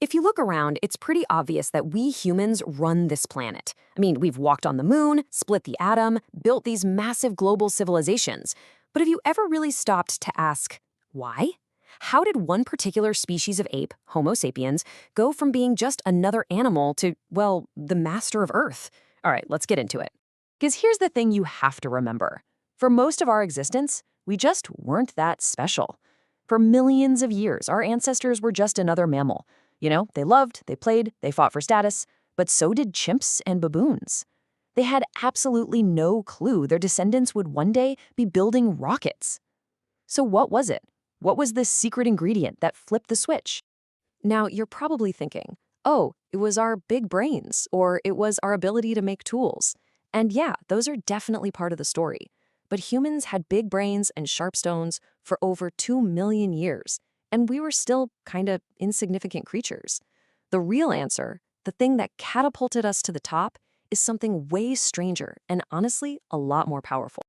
If you look around, it's pretty obvious that we humans run this planet. I mean, we've walked on the moon, split the atom, built these massive global civilizations. But have you ever really stopped to ask, why? How did one particular species of ape, Homo sapiens, go from being just another animal to, well, the master of Earth? All right, let's get into it. Because here's the thing you have to remember. For most of our existence, we just weren't that special. For millions of years, our ancestors were just another mammal. You know, they loved, they played, they fought for status, but so did chimps and baboons. They had absolutely no clue their descendants would one day be building rockets. So what was it? What was the secret ingredient that flipped the switch? Now, you're probably thinking, oh, it was our big brains, or it was our ability to make tools. And yeah, those are definitely part of the story. But humans had big brains and sharp stones for over 2 million years, and we were still kind of insignificant creatures. The real answer, the thing that catapulted us to the top, is something way stranger and honestly a lot more powerful.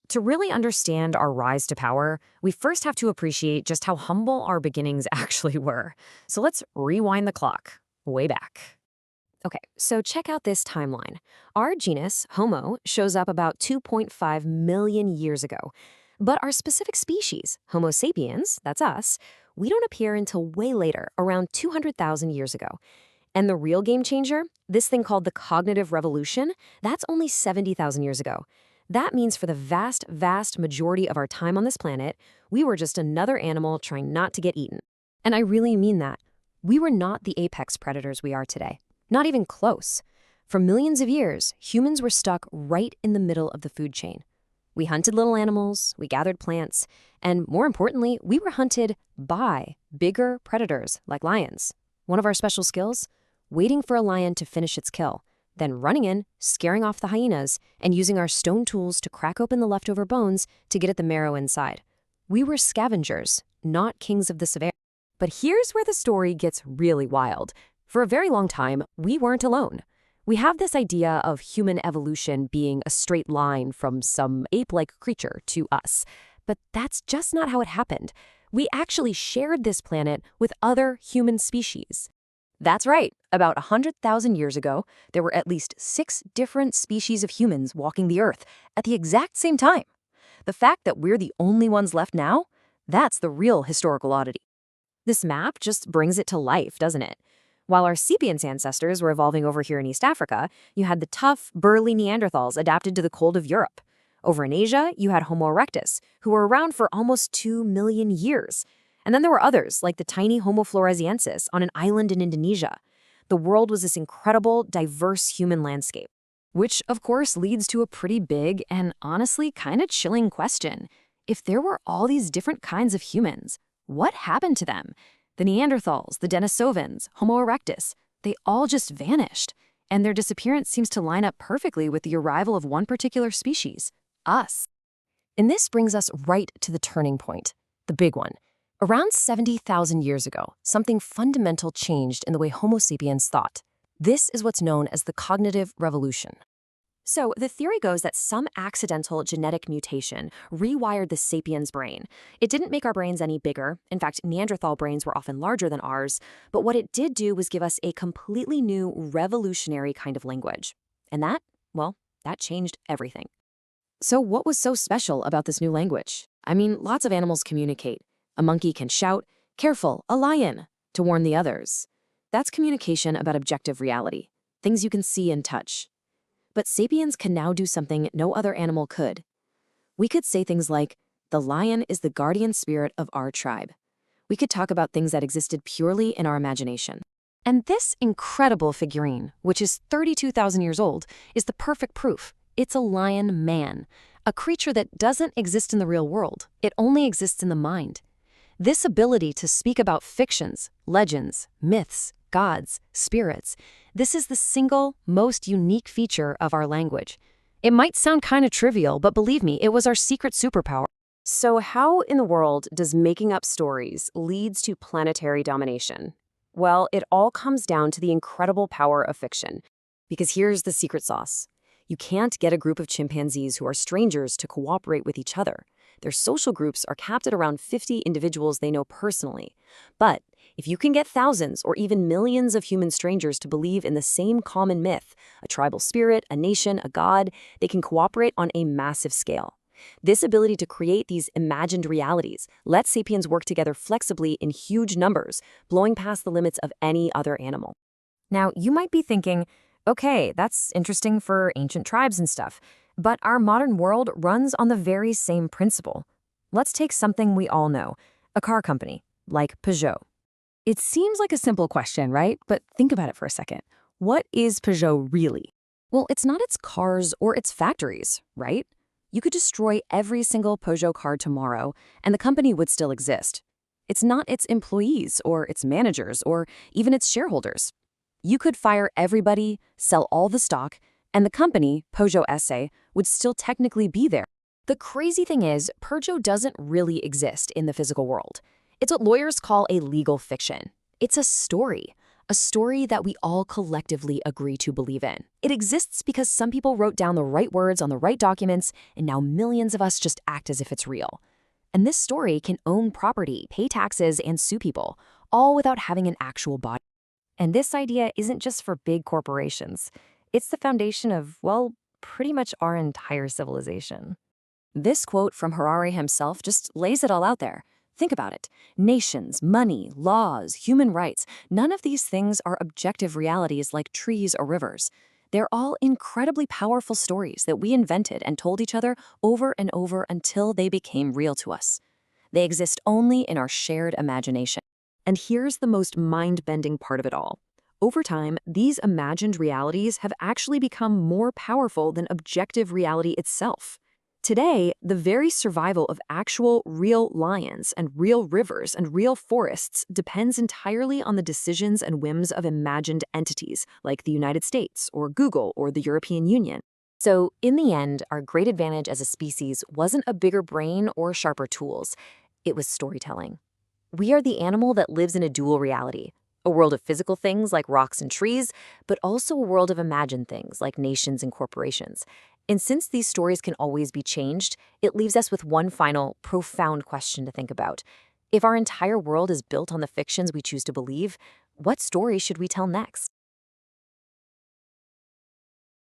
To really understand our rise to power, we first have to appreciate just how humble our beginnings actually were. So let's rewind the clock, way back. Okay, so check out this timeline. Our genus, Homo, shows up about 2.5 million years ago. But our specific species, Homo sapiens, that's us, we don't appear until way later, around 200,000 years ago. And the real game changer, this thing called the cognitive revolution, that's only 70,000 years ago. That means for the vast, vast majority of our time on this planet, we were just another animal trying not to get eaten. And I really mean that. We were not the apex predators we are today. Not even close. For millions of years, humans were stuck right in the middle of the food chain. We hunted little animals, we gathered plants, and more importantly, we were hunted by bigger predators like lions. One of our special skills? Waiting for a lion to finish its kill, then running in, scaring off the hyenas, and using our stone tools to crack open the leftover bones to get at the marrow inside. We were scavengers, not kings of the savannah. But here's where the story gets really wild. For a very long time, we weren't alone. We have this idea of human evolution being a straight line from some ape-like creature to us. But that's just not how it happened. We actually shared this planet with other human species. That's right. About 100,000 years ago, there were at least 6 different species of humans walking the Earth at the exact same time. The fact that we're the only ones left now, that's the real historical oddity. This map just brings it to life, doesn't it? While our Sapiens ancestors were evolving over here in East Africa, you had the tough, burly Neanderthals adapted to the cold of Europe. Over in Asia, you had Homo erectus, who were around for almost 2 million years. And then there were others, like the tiny Homo floresiensis on an island in Indonesia. The world was this incredible, diverse human landscape. Which, of course, leads to a pretty big and honestly kind of chilling question. If there were all these different kinds of humans, what happened to them? The Neanderthals, the Denisovans, Homo erectus, they all just vanished. And their disappearance seems to line up perfectly with the arrival of one particular species, us. And this brings us right to the turning point, the big one. Around 70,000 years ago, something fundamental changed in the way Homo sapiens thought. This is what's known as the cognitive revolution. So the theory goes that some accidental genetic mutation rewired the sapiens brain. It didn't make our brains any bigger. In fact, Neanderthal brains were often larger than ours. But what it did do was give us a completely new, revolutionary kind of language. And that, well, that changed everything. So what was so special about this new language? I mean, lots of animals communicate. A monkey can shout, "Careful, a lion," to warn the others. That's communication about objective reality, things you can see and touch. But sapiens can now do something no other animal could. We could say things like, "The lion is the guardian spirit of our tribe." We could talk about things that existed purely in our imagination. And this incredible figurine, which is 32,000 years old, is the perfect proof. It's a lion man, a creature that doesn't exist in the real world. It only exists in the mind. This ability to speak about fictions, legends, myths, gods, spirits, this is the single most unique feature of our language. It might sound kind of trivial, but believe me, it was our secret superpower. So how in the world does making up stories leads to planetary domination? Well, it all comes down to the incredible power of fiction. Because here's the secret sauce. You can't get a group of chimpanzees who are strangers to cooperate with each other. Their social groups are capped at around 50 individuals they know personally. But If you can get thousands or even millions of human strangers to believe in the same common myth, a tribal spirit, a nation, a god, they can cooperate on a massive scale. This ability to create these imagined realities lets sapiens work together flexibly in huge numbers, blowing past the limits of any other animal. Now, you might be thinking, okay, that's interesting for ancient tribes and stuff, but our modern world runs on the very same principle. Let's take something we all know, a car company, like Peugeot. It seems like a simple question, right? But think about it for a second. What is Peugeot really? Well, it's not its cars or its factories, right? You could destroy every single Peugeot car tomorrow, and the company would still exist. It's not its employees or its managers or even its shareholders. You could fire everybody, sell all the stock, and the company, Peugeot SA, would still technically be there. The crazy thing is, Peugeot doesn't really exist in the physical world. It's what lawyers call a legal fiction. It's a story that we all collectively agree to believe in. It exists because some people wrote down the right words on the right documents, and now millions of us just act as if it's real. And this story can own property, pay taxes, and sue people, all without having an actual body. And this idea isn't just for big corporations. It's the foundation of, well, pretty much our entire civilization. This quote from Harari himself just lays it all out there. Think about it. Nations, money, laws, human rights, none of these things are objective realities like trees or rivers. They're all incredibly powerful stories that we invented and told each other over and over until they became real to us. They exist only in our shared imagination. And here's the most mind-bending part of it all. Over time, these imagined realities have actually become more powerful than objective reality itself. Today, the very survival of actual, real lions and real rivers and real forests depends entirely on the decisions and whims of imagined entities like the United States or Google or the European Union. So, in the end, our great advantage as a species wasn't a bigger brain or sharper tools. It was storytelling. We are the animal that lives in a dual reality, a world of physical things like rocks and trees, but also a world of imagined things like nations and corporations. And since these stories can always be changed, it leaves us with one final, profound question to think about. If our entire world is built on the fictions we choose to believe, what story should we tell next?